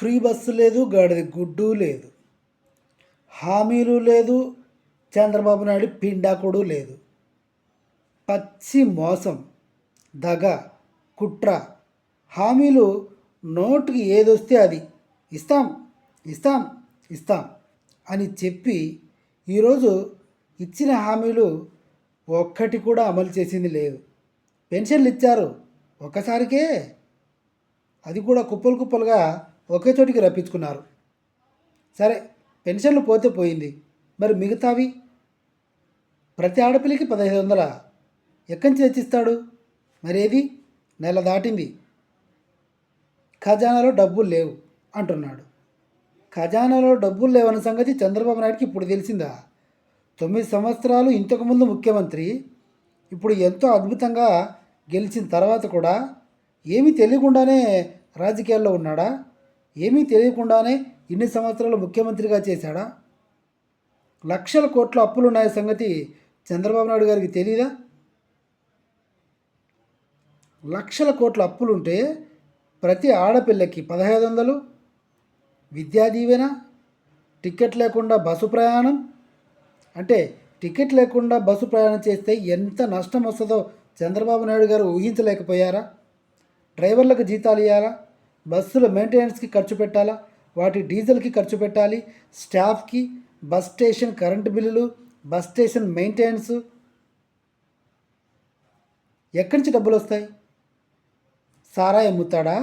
Free bus లేదు, గాడిద గుడ్డు లేదు, హామీలు లేదు, చంద్రబాబు నాయుడు పిండాకుడు లేదు. పచ్చి మోసం, దగ, కుట్ర, హామీలు నోటికి ఏదొస్తే అది ఇస్తాం ఇస్తాం ఇస్తాం అని చెప్పి ఈరోజు ఇచ్చిన హామీలు ఒక్కటి కూడా అమలు చేసింది లేదు. పెన్షన్లు ఇచ్చారు ఒక్కసారికే, అది కూడా కుప్పలు కుప్పలుగా ఒకే చోటికి రప్పించుకున్నారు. సరే, పెన్షన్లు పోతే పోయింది, మరి మిగతావి ప్రతి ఆడపిల్లకి 1500 ఎక్కడి నుంచి తెచ్చిస్తాడు? మరి ఏది? నెల దాటింది, ఖజానాలో డబ్బులు లేవు అంటున్నాడు. ఖజానాలో డబ్బులు లేవన్న సంగతి చంద్రబాబు నాయుడుకి ఇప్పుడు తెలిసిందా? 9 సంవత్సరాలు ఇంతకుముందు ముఖ్యమంత్రి, ఇప్పుడు ఎంతో అద్భుతంగా గెలిచిన తర్వాత కూడా ఏమీ తెలియకుండానే రాజకీయాల్లో ఉన్నాడా? ఏమీ తెలియకుండానే ఇన్ని సంవత్సరాలు ముఖ్యమంత్రిగా చేశాడా? లక్షల కోట్ల అప్పులు ఉన్న సంగతి చంద్రబాబు నాయుడు గారికి తెలియదా? లక్షల కోట్ల అప్పులుంటే ప్రతి ఆడపిల్లకి 1500, విద్యా దీవెన, టికెట్ లేకుండా బస్సు ప్రయాణం. అంటే టికెట్ లేకుండా బస్సు ప్రయాణం చేస్తే ఎంత నష్టం వస్తుందో చంద్రబాబు నాయుడు గారు ఊహించలేకపోయారా? డ్రైవర్లకు జీతాలు ఇవ్వాలా, బస్సుల మెయింటెనెన్స్కి ఖర్చు పెట్టాలా, వాటి డీజిల్కి ఖర్చు పెట్టాలి, స్టాఫ్కి, బస్ స్టేషన్ కరెంటు బిల్లులు, బస్ స్టేషన్ మెయింటెనెన్స్. ఎక్కడి నుంచి డబ్బులు వస్తాయి? సారాయి అమ్ముతాడా?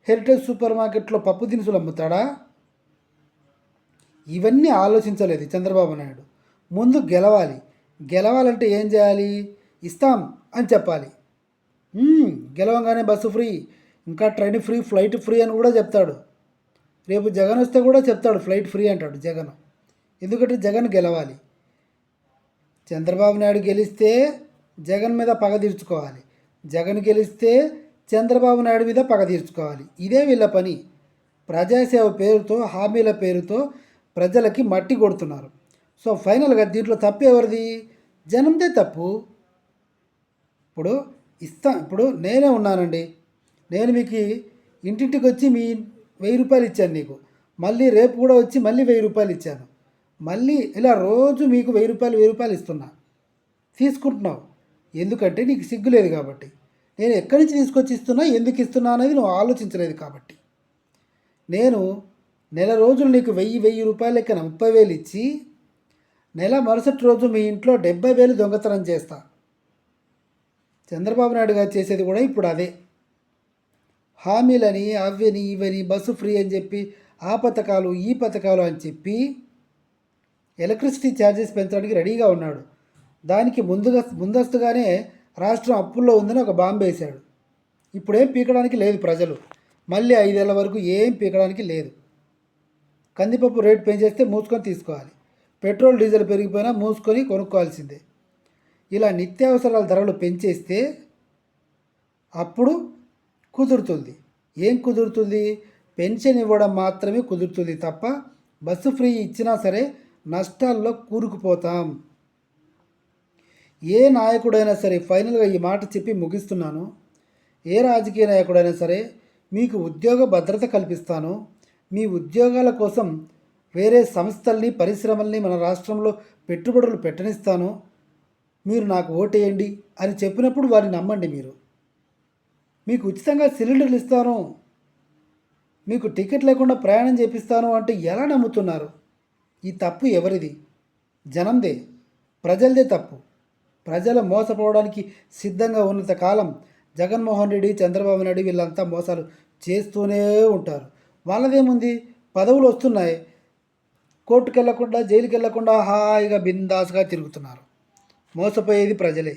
హెరిటేజ్ సూపర్ మార్కెట్లో పప్పు దినుసులు అమ్ముతాడా? ఇవన్నీ ఆలోచించలేదు చంద్రబాబు నాయుడు. ముందు గెలవాలంటే ఏం చేయాలి? ఇస్తాం అని చెప్పాలి. గెలవంగానే బస్సు ఫ్రీ, ఇంకా ట్రైన్ ఫ్రీ, ఫ్లైట్ ఫ్రీ అని కూడా చెప్తాడు. రేపు జగన్ వస్తే కూడా చెప్తాడు ఫ్లైట్ ఫ్రీ అంటాడు జగన్. ఎందుకంటే జగన్ గెలవాలి. చంద్రబాబు నాయుడు గెలిస్తే జగన్ మీద పగ తీర్చుకోవాలి, జగన్ గెలిస్తే చంద్రబాబు నాయుడు మీద పగ తీర్చుకోవాలి. ఇదే వీళ్ళ పని. ప్రజాసేవ పేరుతో, హామీల పేరుతో ప్రజలకి మట్టి కొడుతున్నారు. సో ఫైనల్గా దీంట్లో తప్పు ఎవరిది? జనందే తప్పు. ఇప్పుడు నేనే ఉన్నానండి, నేను మీకు ఇంటింటికి వచ్చి మీ 1000 రూపాయలు ఇచ్చాను నీకు, మళ్ళీ రేపు కూడా వచ్చి మళ్ళీ 1000 రూపాయలు ఇచ్చాను, మళ్ళీ ఇలా రోజు మీకు 1000 రూపాయలు ఇస్తున్నా. తీసుకుంటున్నావు ఎందుకంటే నీకు సిగ్గు లేదు కాబట్టి. నేను ఎక్కడి నుంచి తీసుకొచ్చి ఇస్తున్నా, ఎందుకు ఇస్తున్నా అనేది నువ్వు ఆలోచించలేదు కాబట్టి. నేను నెల రోజులు నీకు 1000 రూపాయలు లెక్కన 30,000 ఇచ్చి నెల మరుసటి రోజు మీ ఇంట్లో 70,000 దొంగతనం చేస్తా. చంద్రబాబు నాయుడు గారు చేసేది కూడా ఇప్పుడు అదే. హామీలని, అవ్వని, ఇవని, బస్సు ఫ్రీ అని చెప్పి, ఆ పథకాలు ఈ పథకాలు అని చెప్పి ఎలక్ట్రిసిటీ ఛార్జెస్ పెంచడానికి రెడీగా ఉన్నాడు. దానికి ముందస్తుగానే రాష్ట్రం అప్పుల్లో ఉందని ఒక బాంబు వేశాడు. ఇప్పుడేం పీకడానికి లేదు ప్రజలు, మళ్ళీ 5 ఏళ్ల వరకు ఏం పీకడానికి లేదు. కందిపప్పు రేటు పెంచేస్తే మూసుకొని తీసుకోవాలి, పెట్రోల్ డీజిల్ పెరిగిపోయినా మూసుకొని కొనుక్కోవాల్సిందే. ఇలా నిత్యావసరాల ధరలు పెంచేస్తే అప్పుడు కుదురుతుంది. ఏం కుదురుతుంది? పెన్షన్ ఇవ్వడం మాత్రమే కుదురుతుంది తప్ప బస్సు ఫ్రీ ఇచ్చినా సరే నష్టాల్లో కూరుకుపోతాం. ఏ నాయకుడైనా సరే, ఫైనల్గా ఈ మాట చెప్పి ముగిస్తున్నాను, ఏ రాజకీయ నాయకుడైనా సరే మీకు ఉద్యోగ భద్రత కల్పిస్తాను, మీ ఉద్యోగాల కోసం వేరే సంస్థల్ని, పరిశ్రమల్ని మన రాష్ట్రంలో పెట్టుబడులు పెట్టనిస్తాను, మీరు నాకు ఓటేయండి అని చెప్పినప్పుడు వారిని నమ్మండి. మీకు ఉచితంగా సిలిండర్లు ఇస్తాను, మీకు టికెట్ లేకుండా ప్రయాణం చేపిస్తాను అంటే ఎలా నమ్ముతున్నారు? ఈ తప్పు ఎవరిది? జనందే, ప్రజలదే తప్పు. ప్రజలు మోసపోవడానికి సిద్ధంగా ఉన్నంత కాలం జగన్మోహన్ రెడ్డి, చంద్రబాబు నాయుడు వీళ్ళంతా మోసాలు చేస్తూనే ఉంటారు. వాళ్ళదేముంది? పదవులు వస్తున్నాయి, కోర్టుకు వెళ్లకుండా, జైలుకి వెళ్లకుండా హాయిగా బిందాస్గా తిరుగుతున్నారు. మోసపోయేది ప్రజలే.